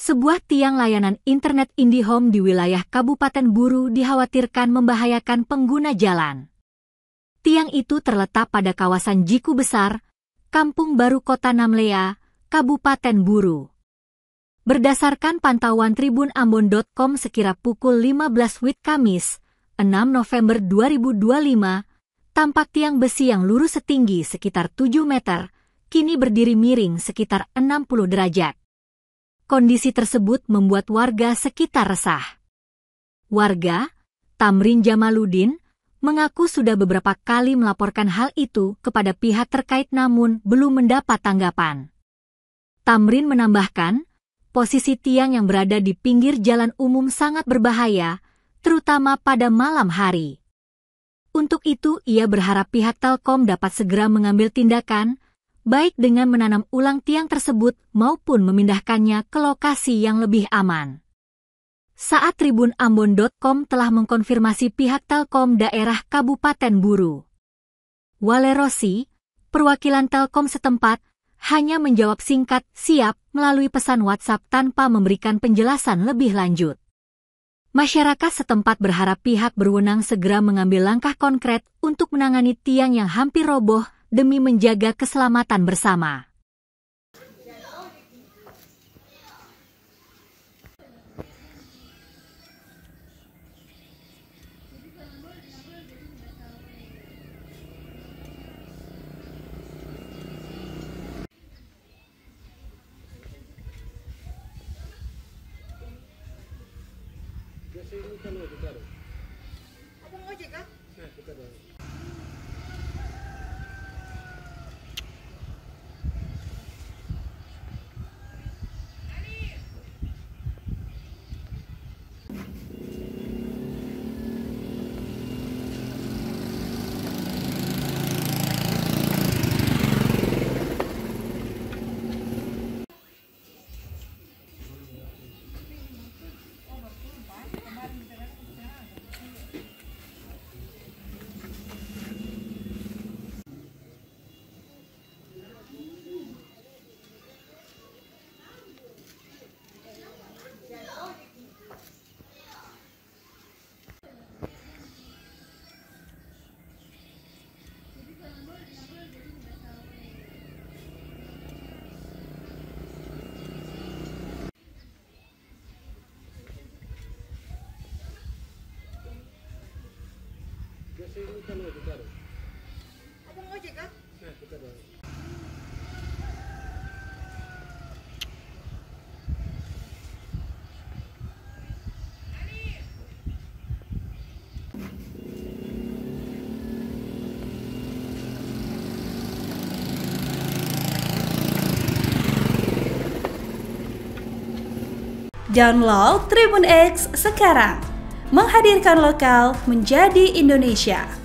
Sebuah tiang layanan internet IndiHome di wilayah Kabupaten Buru dikhawatirkan membahayakan pengguna jalan. Tiang itu terletak pada kawasan Jiku Besar, Kampung Baru Kota Namlea, Kabupaten Buru. Berdasarkan pantauan tribunambon.com sekira pukul 15 WIB Kamis, 6 November 2025, tampak tiang besi yang lurus setinggi sekitar 7 meter, kini berdiri miring sekitar 60 derajat. Kondisi tersebut membuat warga sekitar resah. Warga, Tamrin Jamaludin, mengaku sudah beberapa kali melaporkan hal itu kepada pihak terkait namun belum mendapat tanggapan. Tamrin menambahkan, posisi tiang yang berada di pinggir jalan umum sangat berbahaya, terutama pada malam hari. Untuk itu, ia berharap pihak Telkom dapat segera mengambil tindakan, baik dengan menanam ulang tiang tersebut maupun memindahkannya ke lokasi yang lebih aman. Saat tribunambon.com telah mengkonfirmasi pihak Telkom daerah Kabupaten Buru. Walerosi, perwakilan Telkom setempat, hanya menjawab singkat siap melalui pesan WhatsApp tanpa memberikan penjelasan lebih lanjut. Masyarakat setempat berharap pihak berwenang segera mengambil langkah konkret untuk menangani tiang yang hampir roboh demi menjaga keselamatan bersama. Abang ojek kah? Abang ojek kah? Download Tribun X sekarang, menghadirkan lokal menjadi Indonesia.